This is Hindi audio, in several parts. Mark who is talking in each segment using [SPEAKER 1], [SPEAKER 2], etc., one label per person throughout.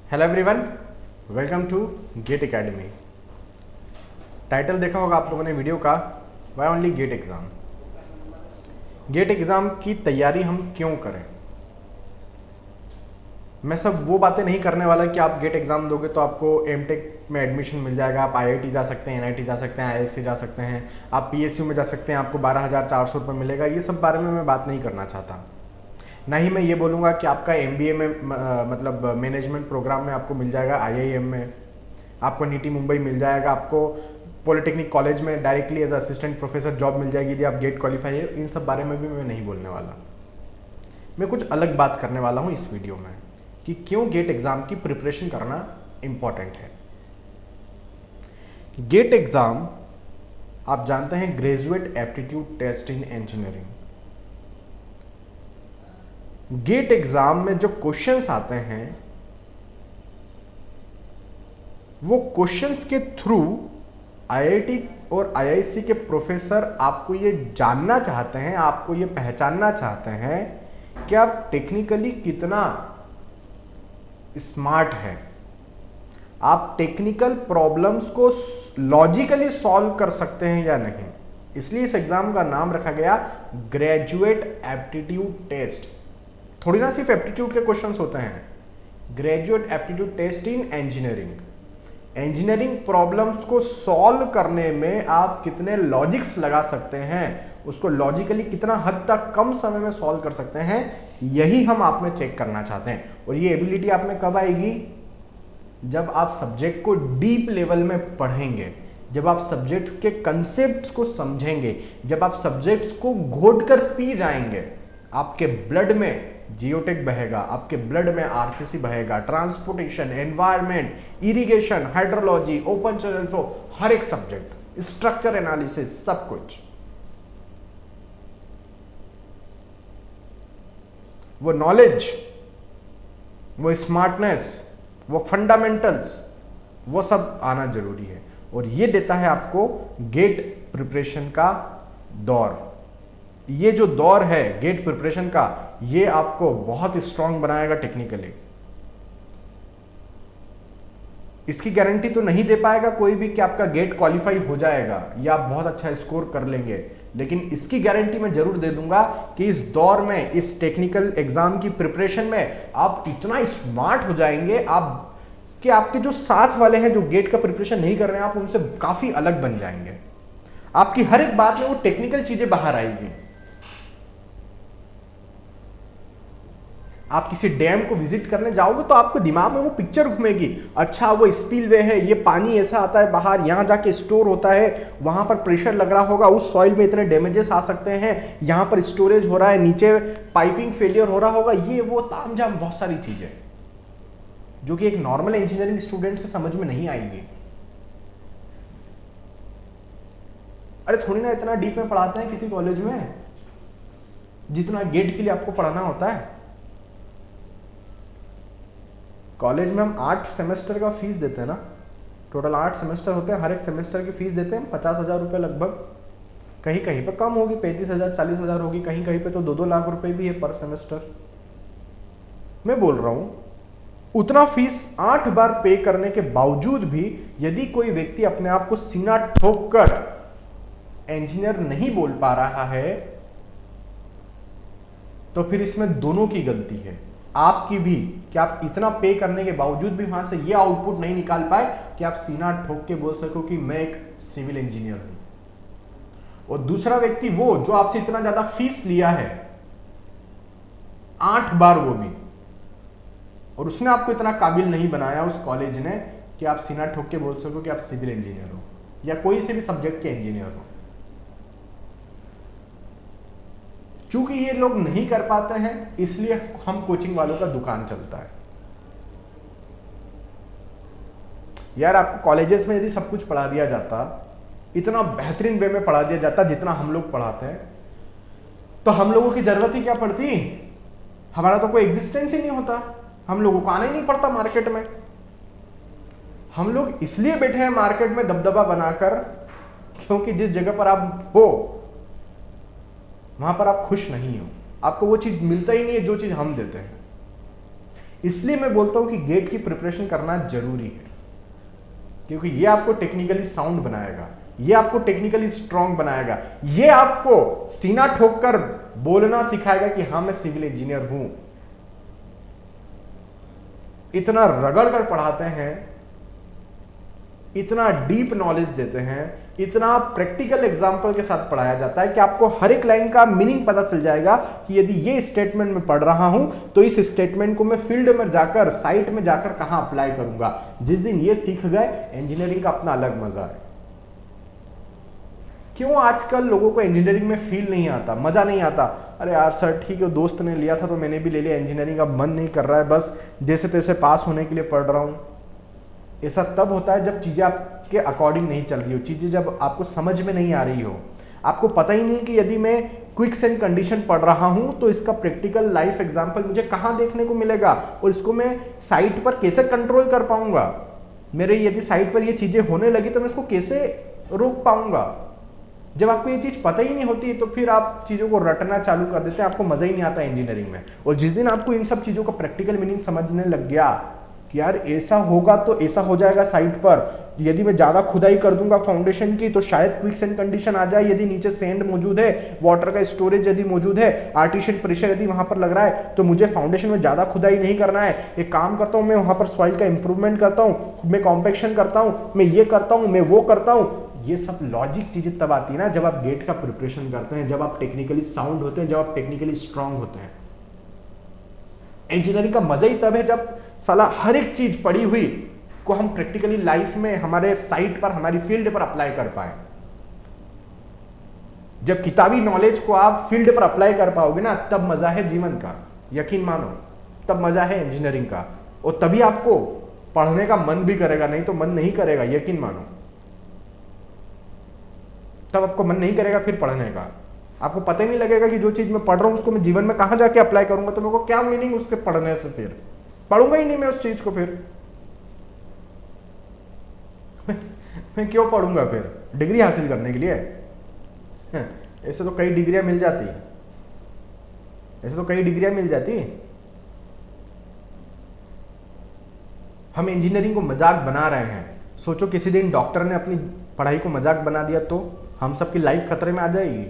[SPEAKER 1] Hello everyone, welcome to GATE academy. Title देखा होगा आप लोगों ने वीडियो का, why only GATE exam. GATE exam की तैयारी हम क्यों करें। मैं सब वो बातें नहीं करने वाला कि आप गेट एग्ज़ाम दोगे तो आपको एमटेक में एडमिशन मिल जाएगा, आप आईआईटी जा सकते हैं, एनआईटी जा सकते हैं, आईआईएससी जा सकते हैं, आप पीएसयू में जा सकते हैं, आपको 12,400 रुपये मिलेगा। ये सब बारे में मैं बात नहीं करना चाहता। ना ही मैं ये बोलूँगा कि आपका एमबीए में मतलब मैनेजमेंट प्रोग्राम में आपको मिल जाएगा, आईआईएम में आपको नीटी मुंबई मिल जाएगा, आपको पॉलिटेक्निक कॉलेज में directly as assistant professor job मिल जाएगी यदि आप गेट क्वालिफाई है। इन सब बारे में भी मैं नहीं बोलने वाला। मैं कुछ अलग बात करने वाला हूँ इस वीडियो में कि क्यों गेट एग्ज़ाम की प्रिपरेशन करना इम्पॉर्टेंट है। गेट एग्ज़ाम आप जानते हैं graduate aptitude test in engineering. GATE exam में जो क्वेश्चंस आते हैं वो क्वेश्चंस के थ्रू आईआईटी और आईआईएससी के प्रोफेसर आपको ये जानना चाहते हैं, आपको ये पहचानना चाहते हैं कि आप टेक्निकली कितना स्मार्ट है, आप टेक्निकल प्रॉब्लम्स को लॉजिकली सॉल्व कर सकते हैं या नहीं। इसलिए इस एग्जाम का नाम रखा गया ग्रेजुएट एप्टीट्यूड टेस्ट। थोड़ी ना सिर्फ एप्टीट्यूड के क्वेश्चंस होते हैं, graduate aptitude test in engineering. Engineering problems को सॉल्व करने में आप कितने लॉजिक्स लगा सकते हैं, उसको लॉजिकली कितना हद तक कम समय में सॉल्व कर सकते हैं, यही हम आप में चेक करना चाहते हैं। और ये एबिलिटी आप में कब आएगी? जब आप सब्जेक्ट को डीप लेवल में पढ़ेंगे, जब आप सब्जेक्ट के कंसेप्ट्स को समझेंगे, जब आप सब्जेक्ट्स को घोट कर पी जाएंगे। आपके ब्लड में जियोटेक बहेगा, आपके ब्लड में आरसीसी बहेगा, transportation, environment, irrigation, hydrology, open channel flow, हर एक सब्जेक्ट, स्ट्रक्चर एनालिसिस, सब कुछ। वो नॉलेज, वो स्मार्टनेस, वो फंडामेंटल्स, वो सब आना जरूरी है। और ये देता है आपको गेट प्रिपरेशन का दौर। ये जो दौर है गेट प्रिपरेशन का, ये आपको बहुत स्ट्रांग बनाएगा टेक्निकली। इसकी गारंटी तो नहीं दे पाएगा कोई भी कि आपका गेट क्वालिफाई हो जाएगा या आप बहुत अच्छा स्कोर कर लेंगे, लेकिन इसकी गारंटी मैं जरूर दे दूंगा कि इस दौर में, इस टेक्निकल एग्जाम की प्रिपरेशन में आप इतना स्मार्ट हो जाएंगे आप कि आपके जो साथ वाले हैं जो गेट का प्रिपरेशन नहीं कर रहे हैं, आप उनसे काफी अलग बन जाएंगे। आपकी हर एक बात में वो टेक्निकल चीजें बाहर आएगी। आप किसी डैम को विजिट करने जाओगे तो आपको दिमाग में वो पिक्चर घूमेगी, अच्छा वो स्पिलवे है, ये पानी ऐसा आता है बाहर, यहां जाके स्टोर होता है, वहां पर प्रेशर लग रहा होगा, उस सॉइल में इतने डैमेजेस आ सकते हैं, यहां पर स्टोरेज हो रहा है, नीचे पाइपिंग फेलियर हो रहा होगा, ये वो तामझाम बहुत सारी चीजें जो कि एक नॉर्मल इंजीनियरिंग स्टूडेंट से समझ में नहीं आएंगी। अरे थोड़ी ना इतना डीप में पढ़ाते हैं किसी कॉलेज में जितना गेट के लिए आपको पढ़ाना होता है। कॉलेज में हम 8 सेमेस्टर का फीस देते हैं ना, टोटल 8 सेमेस्टर होते हैं, हर एक सेमेस्टर की फीस देते हैं 50,000 रुपये लगभग। कहीं कहीं पे कम होगी, 35,000 40,000 होगी, कहीं कहीं पे तो 2-2 लाख रुपए भी है पर सेमेस्टर। मैं बोल रहा हूं उतना फीस 8 बार पे करने के बावजूद भी यदि कोई व्यक्ति अपने आप को सीना ठोक कर इंजीनियर नहीं बोल पा रहा है, तो फिर इसमें दोनों की गलती है, आपकी भी, कि आप इतना पे करने के बावजूद भी वहां से ये आउटपुट नहीं निकाल पाए कि आप सीना ठोक के बोल सको कि मैं एक सिविल इंजीनियर हूं। और दूसरा व्यक्ति वो जो आपसे इतना ज्यादा फीस लिया है 8 बार, वो भी, और उसने आपको इतना काबिल नहीं बनाया उस कॉलेज ने कि आप सीना ठोक के बोल सको कि आप सिविल इंजीनियर हो या कोई से भी सब्जेक्ट के इंजीनियर हो। चूंकि ये लोग नहीं कर पाते हैं, इसलिए हम कोचिंग वालों का दुकान चलता है। यार आपको कॉलेजेस में यदि सब कुछ पढ़ा दिया जाता, इतना बेहतरीन वे में पढ़ा दिया जाता जितना हम लोग पढ़ाते हैं, तो हम लोगों की जरूरत ही क्या पड़ती? हमारा तो कोई एग्जिस्टेंस ही नहीं होता, हम लोगों को आना ही नहीं पड़ता मार्केट में। हम लोग इसलिए बैठे हैं मार्केट में दबदबा बनाकर क्योंकि जिस जगह पर आप हो वहां पर आप खुश नहीं हो, आपको वो चीज मिलता ही नहीं है जो चीज हम देते हैं। इसलिए मैं बोलता हूं कि गेट की प्रिपरेशन करना जरूरी है, क्योंकि ये आपको टेक्निकली साउंड बनाएगा, ये आपको टेक्निकली स्ट्रांग बनाएगा, ये आपको सीना ठोककर बोलना सिखाएगा कि हाँ मैं सिविल इंजीनियर हूं। इतना रगड़ कर पढ़ाते हैं, इतना डीप नॉलेज देते हैं, इतना प्रैक्टिकल एग्जाम्पल के साथ पढ़ाया जाता है कि आपको हर एक लाइन का मीनिंग पता चल जाएगा कि यदि ये स्टेटमेंट में पढ़ रहा हूं तो इस स्टेटमेंट को मैं फील्ड में जाकर, साइट में जाकर कहां अप्लाई करूंगा। जिस दिन ये सीख गए, इंजीनियरिंग का अपना अलग मजा है। क्यों आजकल लोगों को इंजीनियरिंग में फील नहीं आता, मजा नहीं आता? अरे यार सर ठीक है, दोस्त ने लिया था तो मैंने भी ले लिया, इंजीनियरिंग का मन नहीं कर रहा है, बस जैसे तैसे पास होने के लिए पढ़ रहा हूं। ऐसा तब होता है जब चीजें आपके अकॉर्डिंग नहीं चल रही हो, चीजें जब आपको समझ में नहीं आ रही हो, आपको पता ही नहीं कि यदि मैं क्विक्स एंड कंडीशन पढ़ रहा हूं तो इसका प्रैक्टिकल लाइफ एग्जांपल मुझे कहां देखने को मिलेगा और इसको मैं साइट पर कैसे कंट्रोल कर पाऊंगा। मेरे यदि साइट पर ये चीजें होने लगी तो मैं इसको कैसे रोक पाऊंगा। जब आपको ये चीज पता ही नहीं होती तो फिर आप चीजों को रटना चालू कर देते हैं, आपको मजा ही नहीं आता इंजीनियरिंग में। और जिस दिन आपको इन सब चीजों का प्रैक्टिकल मीनिंग समझने लग गया कि यार ऐसा होगा तो ऐसा हो जाएगा साइट पर, यदि मैं ज्यादा खुदाई कर दूंगा फाउंडेशन की तो शायद क्विक्स एंड कंडीशन आ जाए, यदि नीचे सैंड मौजूद है, वाटर का स्टोरेज यदि मौजूद है, आर्टिशियल प्रेशर यदि वहां पर लग रहा है तो मुझे फाउंडेशन में ज्यादा खुदाई नहीं करना है। एक काम करता हूं, मैं वहां पर सॉइल का इंप्रूवमेंट करता हूं, मैं कॉम्पैक्शन करता हूं, मैं ये करता हूं, मैं वो करता हूं। ये सब लॉजिक चीजें तब आती है ना जब आप गेट का प्रिपरेशन करते हैं, जब आप टेक्निकली साउंड होते हैं, जब आप टेक्निकली स्ट्रांग होते हैं। इंजीनियरिंग का मजा ही तब है जब साला हर एक चीज पड़ी हुई को हम प्रैक्टिकली लाइफ में हमारे साइट पर, हमारी फील्ड पर अप्लाई कर पाए। जब किताबी नॉलेज को आप फील्ड पर अप्लाई कर पाओगे ना, तब मजा है जीवन का, यकीन मानो, तब मजा है इंजीनियरिंग का। और तभी आपको पढ़ने का मन भी करेगा, नहीं तो मन नहीं करेगा, यकीन मानो। तब आपको मन नहीं करेगा फिर पढ़ने का, आपको पता ही नहीं लगेगा कि जो चीज मैं पढ़ रहा हूं उसको मैं जीवन में कहां जाके अप्लाई करूंगा, तो मेरे को क्या मीनिंग उसके पढ़ने से, फिर पढ़ूंगा ही नहीं मैं उस चीज को। फिर मैं क्यों पढ़ूंगा फिर? डिग्री हासिल करने के लिए? ऐसे तो कई डिग्रियां मिल जाती, ऐसे तो कई डिग्रियां मिल जाती। हम इंजीनियरिंग को मजाक बना रहे हैं। सोचो किसी दिन डॉक्टर ने अपनी पढ़ाई को मजाक बना दिया तो हम सबकी लाइफ खतरे में आ जाएगी।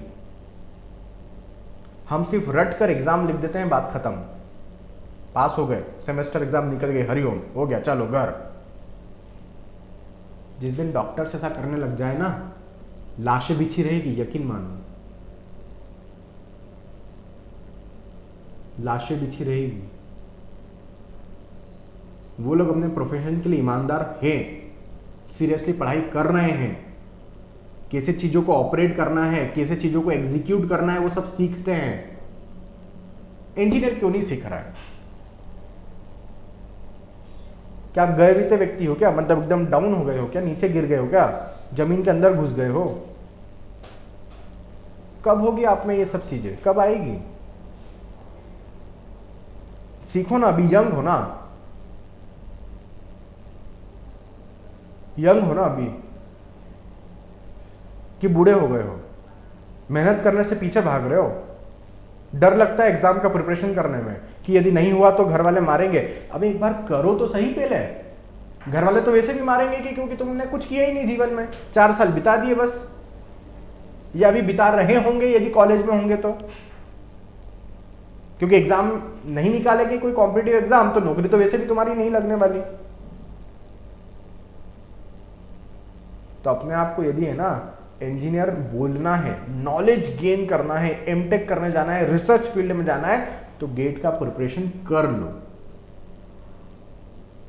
[SPEAKER 1] हम सिर्फ रट कर एग्जाम लिख देते हैं, बात खत्म, पास हो गए, सेमेस्टर एग्जाम निकल गए, हरिओम, हो गया, चलो घर। जिस दिन डॉक्टर से ऐसा करने लग जाए ना, लाशें बिछी रहेगी, यकीन मानो, लाशें बिछी रहेगी। वो लोग अपने प्रोफेशन के लिए ईमानदार हैं, सीरियसली पढ़ाई कर रहे हैं, कैसे चीजों को ऑपरेट करना है, कैसे चीजों को एग्जीक्यूट करना है, वो सब सीखते हैं। इंजीनियर क्यों नहीं सीख रहा है? क्या आप गए बीते व्यक्ति हो क्या? मतलब एकदम डाउन हो गए हो क्या? नीचे गिर गए हो क्या? जमीन के अंदर घुस गए हो? कब होगी आप में ये सब चीजें, कब आएगी? सीखो ना, अभी यंग हो ना, यंग हो ना अभी, कि बूढ़े हो गए हो? मेहनत करने से पीछे भाग रहे हो? डर लगता है एग्जाम का प्रिपरेशन करने में कि यदि नहीं हुआ तो घर वाले मारेंगे। अब एक बार करो तो सही पहले। घर वाले तो वैसे भी मारेंगे कि क्योंकि तुमने कुछ किया ही नहीं जीवन में, 4 साल बिता दिए बस, या अभी बिता रहे होंगे यदि कॉलेज में होंगे तो। क्योंकि एग्जाम नहीं निकालेंगे कोई कॉम्पिटिटिव एग्जाम तो नौकरी तो वैसे भी तुम्हारी नहीं लगने वाली। तो अपने आप को यदि है ना इंजीनियर बोलना है, नॉलेज गेन करना है, एमटेक करने जाना है, रिसर्च फील्ड में जाना है, तो गेट का प्रिपरेशन कर लो,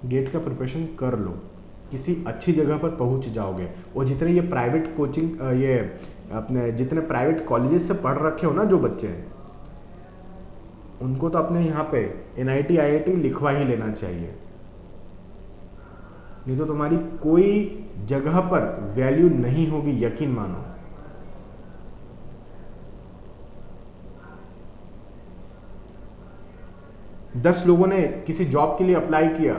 [SPEAKER 1] गेट का प्रिपरेशन कर लो, किसी अच्छी जगह पर पहुंच जाओगे। और जितने ये प्राइवेट कोचिंग, ये अपने जितने प्राइवेट कॉलेजेस से पढ़ रखे हो ना जो बच्चे हैं, उनको तो अपने यहाँ पे NIT IIT लिखवा ही लेना चाहिए, नहीं तो तुम्हारी कोई जगह पर वैल्यू नहीं होगी, यकीन मानो। दस लोगों ने किसी जॉब के लिए अप्लाई किया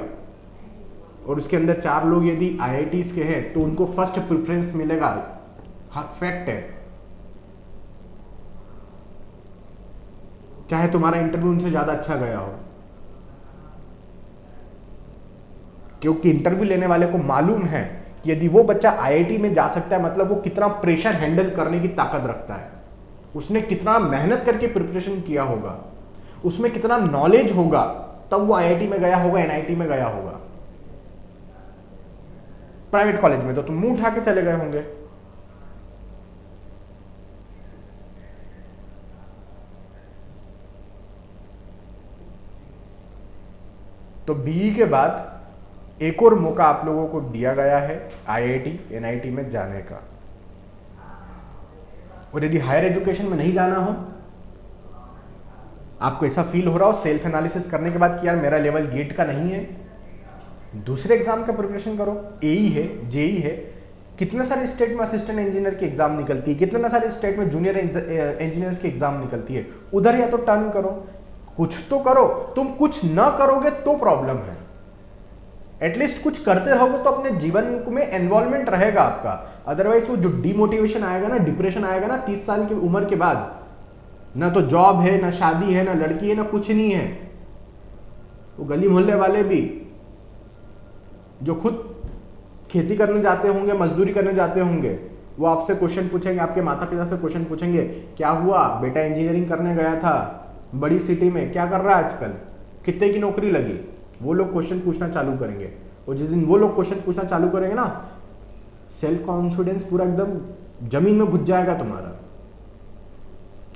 [SPEAKER 1] और उसके अंदर 4 लोग यदि IITs के हैं तो उनको फर्स्ट प्रेफरेंस मिलेगा, फैक्ट है। चाहे तुम्हारा इंटरव्यू उनसे ज्यादा अच्छा गया हो, क्योंकि इंटरव्यू लेने वाले को मालूम है कि यदि वो बच्चा आईआईटी में जा सकता है मतलब वो कितना प्रेशर हैंडल करने की ताकत रखता है, उसने कितना मेहनत करके प्रिपरेशन किया होगा, उसमें कितना नॉलेज होगा, तब वो आईआईटी में गया होगा, एनआईटी में गया होगा। प्राइवेट कॉलेज में तो तुम मुंह उठा के चले गए होंगे। तो बीई के बाद एक और मौका आप लोगों को दिया गया है आईआईटी एनआईटी में जाने का। और यदि हायर एजुकेशन में नहीं जाना हो, आपको ऐसा फील हो रहा हो सेल्फ एनालिसिस करने के बाद कि यार मेरा लेवल गेट का नहीं है, दूसरे एग्जाम का प्रिपरेशन करो। एई है, जेई है, कितने सारे स्टेट में असिस्टेंट इंजीनियर की एग्जाम निकलती है, कितने सारे स्टेट में जूनियर इंजीनियर्स की एग्जाम निकलती है, उधर या तो टर्न करो, कुछ तो करो। तुम कुछ ना करोगे तो प्रॉब्लम है, एटलीस्ट कुछ करते रहोगे तो अपने जीवन में एनवॉल्वमेंट रहेगा आपका। अदरवाइज वो जो डिमोटिवेशन आएगा ना, डिप्रेशन आएगा ना 30 साल की उम्र के बाद, ना तो जॉब है, ना शादी है, ना लड़की है, ना कुछ नहीं है। वो गली मोहल्ले वाले भी जो खुद खेती करने जाते होंगे, मजदूरी करने जाते होंगे, वो आपसे क्वेश्चन पूछेंगे, आपके माता पिता से क्वेश्चन पूछेंगे, क्या हुआ बेटा, इंजीनियरिंग करने गया था बड़ी सिटी में, क्या कर रहा है आजकल, कितने की नौकरी लगी। वो लोग क्वेश्चन पूछना चालू करेंगे, और जिस दिन वो लोग क्वेश्चन पूछना चालू करेंगे ना, सेल्फ कॉन्फिडेंस पूरा एकदम जमीन में घुस जाएगा तुम्हारा।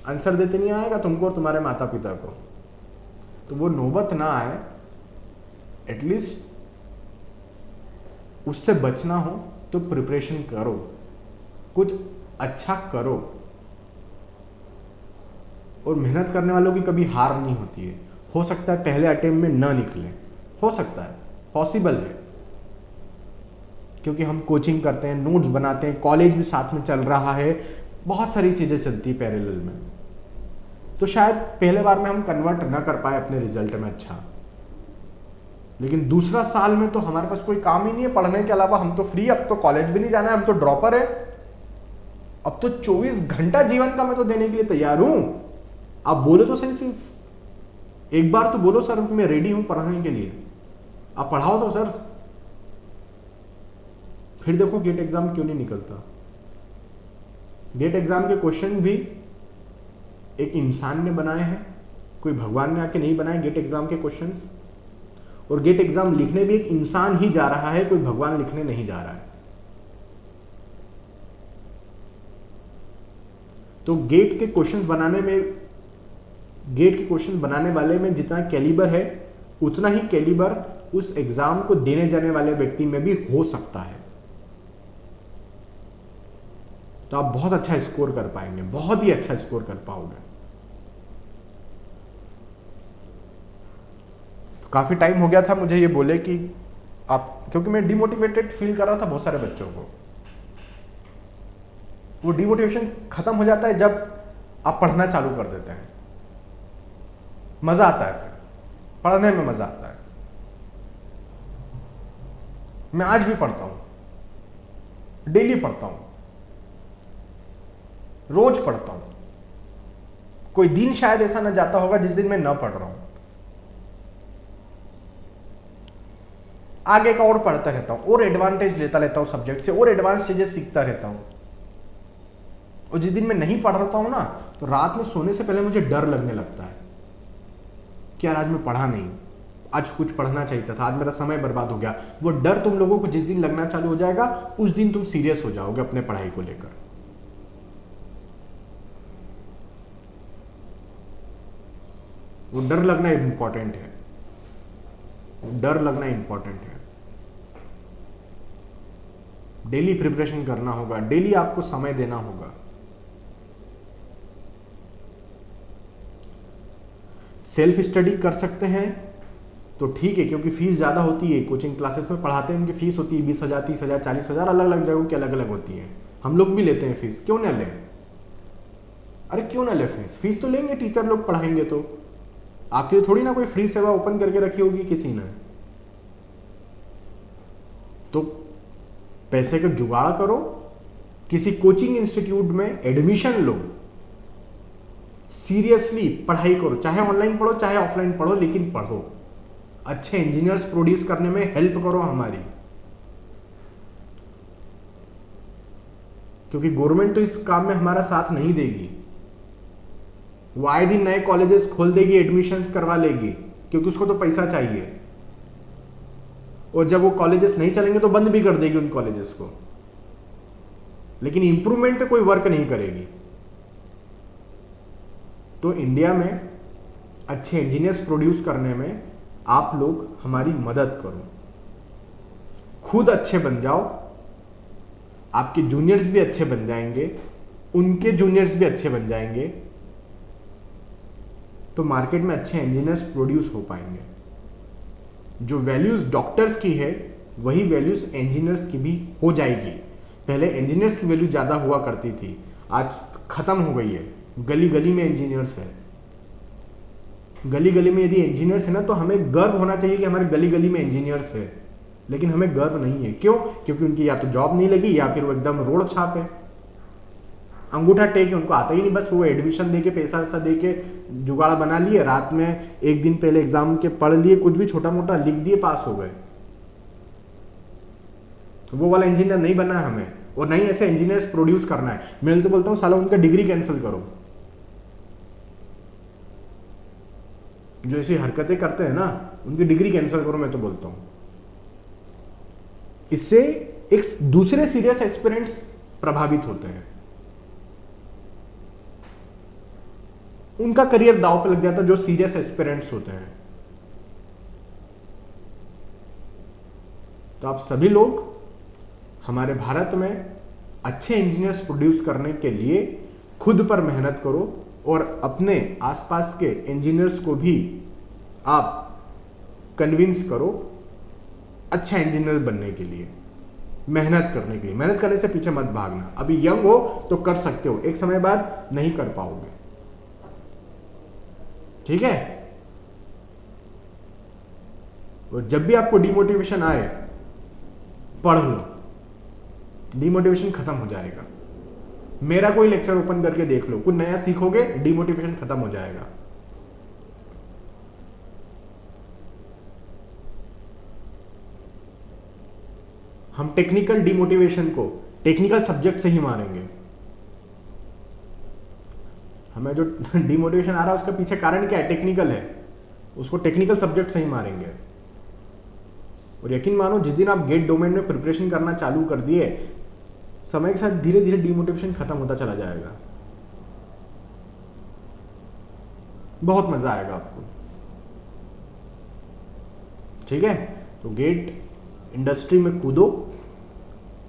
[SPEAKER 1] आंसर देते नहीं आएगा तुमको और तुम्हारे माता पिता को। तो वो नौबत ना आए, एटलीस्ट उससे बचना हो तो प्रिपरेशन करो, कुछ अच्छा करो। और मेहनत करने वालों की कभी हार नहीं होती है। हो सकता है पहले अटेम्प्ट में ना निकले, हो सकता है, पॉसिबल है, क्योंकि हम कोचिंग करते हैं, नोट्स बनाते हैं, कॉलेज भी साथ में चल रहा है, बहुत सारी चीजें चलती है पैरेलल में। तो शायद पहले बार में हम कन्वर्ट ना कर पाए अपने रिजल्ट में अच्छा, लेकिन दूसरा साल में तो हमारे पास कोई काम ही नहीं है पढ़ने के अलावा। हम तो फ्री, अब तो कॉलेज भी नहीं जाना है, हम तो ड्रॉपर है। अब तो 24 घंटा जीवन का मैं तो देने के लिए तैयार हूं। आप बोलो तो सही, सिर्फ एक बार तो बोलो सर मैं रेडी हूं पढ़ने के लिए, आप पढ़ाओ तो सर। फिर देखो गेट एग्जाम क्यों नहीं निकलता। गेट एग्जाम के क्वेश्चन भी एक इंसान ने बनाए हैं, कोई भगवान ने आके नहीं बनाए गेट एग्जाम के क्वेश्चंस। और गेट एग्जाम लिखने भी एक इंसान ही जा रहा है, कोई भगवान लिखने नहीं जा रहा है। तो गेट के क्वेश्चंस बनाने में, गेट के क्वेश्चन बनाने वाले में जितना कैलिबर है, उतना ही कैलिबर उस एग्जाम को देने जाने वाले व्यक्ति में भी हो सकता है। तो आप बहुत अच्छा स्कोर कर पाएंगे, बहुत ही अच्छा स्कोर कर पाओगे। काफी टाइम हो गया था मुझे ये बोले कि आप, क्योंकि मैं डिमोटिवेटेड फील कर रहा था बहुत सारे बच्चों को। वो डिमोटिवेशन खत्म हो जाता है जब आप पढ़ना चालू कर देते हैं, मजा आता है, पढ़ने में मजा आता है। मैं आज भी पढ़ता हूं, डेली पढ़ता हूं, रोज पढ़ता हूं। कोई दिन शायद ऐसा ना जाता होगा जिस दिन मैं ना पढ़ रहा हूं। आगे का और पढ़ता रहता हूं, और एडवांटेज लेता रहता हूं सब्जेक्ट से, और एडवांस चीजें सीखता रहता हूं। और जिस दिन मैं नहीं पढ़ रहा हूं ना, तो रात में सोने से पहले मुझे डर लगने लगता है कि यार आज मैं पढ़ा नहीं, आज कुछ पढ़ना चाहिए था, आज मेरा समय बर्बाद हो गया। वो डर तुम लोगों को जिस दिन लगना चालू हो जाएगा, उस दिन तुम सीरियस हो जाओगे अपने पढ़ाई को लेकर। वो डर लगना इंपॉर्टेंट है, डर लगना इंपॉर्टेंट है। डेली प्रिपरेशन करना होगा, डेली आपको समय देना होगा। सेल्फ स्टडी कर सकते हैं तो ठीक है, क्योंकि फीस ज़्यादा होती है। कोचिंग क्लासेस में पढ़ाते हैं, उनकी फीस होती है 20,000, 30,000, 40,000, अलग अलग जगहों की अलग अलग होती है। हम लोग भी लेते हैं फीस, क्यों ना लें? अरे क्यों ना ले फीस, फीस तो लेंगे, टीचर लोग पढ़ाएंगे तो। आपके लिए थोड़ी ना कोई फ्री सेवा ओपन करके रखी होगी किसी ने। तो पैसे का जुगाड़ करो, किसी कोचिंग इंस्टीट्यूट में एडमिशन लो, सीरियसली पढ़ाई करो, चाहे ऑनलाइन पढ़ो चाहे ऑफलाइन पढ़ो, लेकिन पढ़ो। अच्छे इंजीनियर्स प्रोड्यूस करने में हेल्प करो हमारी, क्योंकि गवर्नमेंट तो इस काम में हमारा साथ नहीं देगी। वो आए दिन नए कॉलेजेस खोल देगी, एडमिशंस करवा लेगी, क्योंकि उसको तो पैसा चाहिए, और जब वो कॉलेजेस नहीं चलेंगे तो बंद भी कर देगी उन कॉलेजेस को, लेकिन इंप्रूवमेंट पे कोई वर्क नहीं करेगी। तो इंडिया में अच्छे इंजीनियर्स प्रोड्यूस करने में आप लोग हमारी मदद करो, खुद अच्छे बन जाओ, आपके जूनियर्स भी अच्छे बन जाएंगे, उनके जूनियर्स भी अच्छे बन जाएंगे, तो मार्केट में अच्छे इंजीनियर्स प्रोड्यूस हो पाएंगे। जो वैल्यूज डॉक्टर्स की है वही वैल्यूज इंजीनियर्स की भी हो जाएगी। पहले इंजीनियर्स की वैल्यू ज़्यादा हुआ करती थी, आज खत्म हो गई है। गली गली में इंजीनियर्स है, गली गली में यदि इंजीनियर्स है ना, तो हमें गर्व होना चाहिए कि हमारे गली गली में इंजीनियर्स है, लेकिन हमें गर्व नहीं है। क्यों? क्योंकि उनकी या तो जॉब नहीं लगी या फिर वो एकदम रोड छाप है, अंगूठा टेक, उनको आता ही नहीं, बस वो एडमिशन देके पैसा वैसा देके जुगाड़ बना लिए, रात में एक दिन पहले एग्जाम के पढ़ लिए, कुछ भी छोटा मोटा लिख दिए, पास हो गए। वो वाला इंजीनियर नहीं बनना है हमें, और नहीं ऐसे इंजीनियर्स प्रोड्यूस करना है। मैं तो बोलता हूँ साला उनका डिग्री कैंसिल करो, जो ऐसी हरकतें करते हैं ना उनकी डिग्री कैंसिल करो, मैं तो बोलता हूँ। इससे एक दूसरे सीरियस एस्पिरेंट्स प्रभावित होते हैं, उनका करियर दांव पे लग जाता है, जो सीरियस एस्पिरेंट्स होते हैं। तो आप सभी लोग हमारे भारत में अच्छे इंजीनियर्स प्रोड्यूस करने के लिए खुद पर मेहनत करो, और अपने आसपास के इंजीनियर्स को भी आप कन्विंस करो अच्छा इंजीनियर बनने के लिए, मेहनत करने के लिए। मेहनत करने से पीछे मत भागना। अभी यंग हो तो कर सकते हो, एक समय बाद नहीं कर पाओगे, ठीक है? और जब भी आपको डिमोटिवेशन आए, पढ़ लो, डिमोटिवेशन खत्म हो जाएगा। मेरा कोई लेक्चर ओपन करके देख लो, कुछ नया सीखोगे, डिमोटिवेशन खत्म हो जाएगा। हम टेक्निकल डिमोटिवेशन को टेक्निकल सब्जेक्ट से ही मारेंगे। हमें जो डिमोटिवेशन आ रहा है उसका पीछे कारण क्या है? टेक्निकल है, उसको टेक्निकल सब्जेक्ट से ही मारेंगे। और यकीन मानो, जिस दिन आप गेट डोमेन में प्रिपरेशन करना चालू कर दिए, समय के साथ धीरे धीरे डिमोटिवेशन खत्म होता चला जाएगा। बहुत मजा आएगा आपको, ठीक है? तो गेट इंडस्ट्री में कूदो,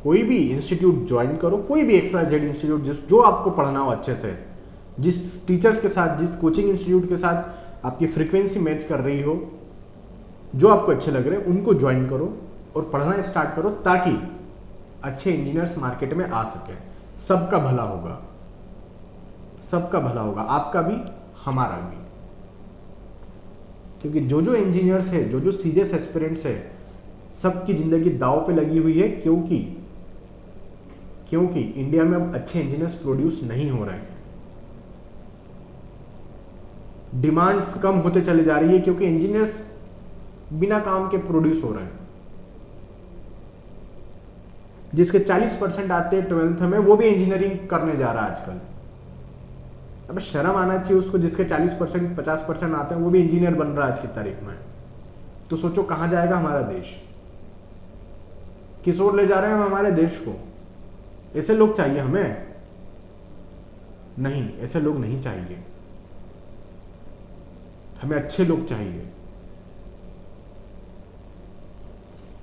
[SPEAKER 1] कोई भी इंस्टीट्यूट ज्वाइन करो, कोई भी XYZ इंस्टीट्यूट, जो आपको पढ़ना हो अच्छे से, जिस टीचर्स के साथ, जिस कोचिंग इंस्टीट्यूट के साथ आपकी फ्रीक्वेंसी मैच कर रही हो, जो आपको अच्छे लग रहे हैं उनको ज्वाइन करो और पढ़ना स्टार्ट करो, ताकि अच्छे इंजीनियर्स मार्केट में आ सके। सबका भला होगा, सबका भला होगा, आपका भी हमारा भी। क्योंकि जो जो इंजीनियर्स है, जो जो सीरियस एस्पिरेंट्स है, सबकी जिंदगी दांव पे लगी हुई है। क्योंकि इंडिया में अब अच्छे इंजीनियर्स प्रोड्यूस नहीं हो रहे हैं, डिमांड्स कम होते चले जा रही है, क्योंकि इंजीनियर्स बिना काम के प्रोड्यूस हो रहे हैं। जिसके 40% आते हैं 12th में, वो भी इंजीनियरिंग करने जा रहा है आजकल। अब शर्म आना चाहिए उसको, जिसके 40% 50% आते हैं वो भी इंजीनियर बन रहा है आज की तारीख में। तो सोचो कहां जाएगा हमारा देश, किस ओर ले जा रहे हैं हम हमारे देश को? ऐसे लोग चाहिए हमें? नहीं, ऐसे लोग नहीं चाहिए, हमें अच्छे लोग चाहिए,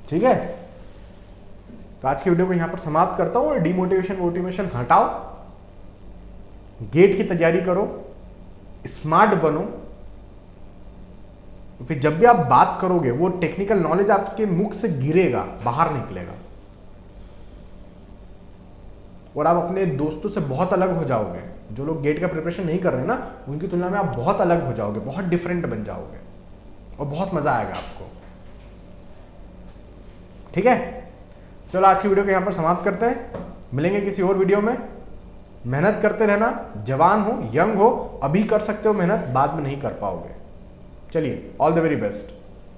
[SPEAKER 1] ठीक है? तो आज की वीडियो को यहां पर समाप्त करता हूं। डिमोटिवेशन मोटिवेशन हटाओ, गेट की तैयारी करो, स्मार्ट बनो, फिर जब भी आप बात करोगे वो टेक्निकल नॉलेज आपके मुख से गिरेगा, बाहर निकलेगा, और आप अपने दोस्तों से बहुत अलग हो जाओगे। जो लोग गेट का प्रिपरेशन नहीं कर रहे ना, उनकी तुलना में आप बहुत अलग हो जाओगे, बहुत डिफरेंट बन जाओगे, और बहुत मजा आएगा आपको, ठीक है? चलो आज की वीडियो को यहां पर समाप्त करते हैं, मिलेंगे किसी और वीडियो में। मेहनत करते रहना, जवान हो, यंग हो, अभी कर सकते हो मेहनत, बाद में नहीं कर पाओगे। चलिए, ऑल द वेरी बेस्ट।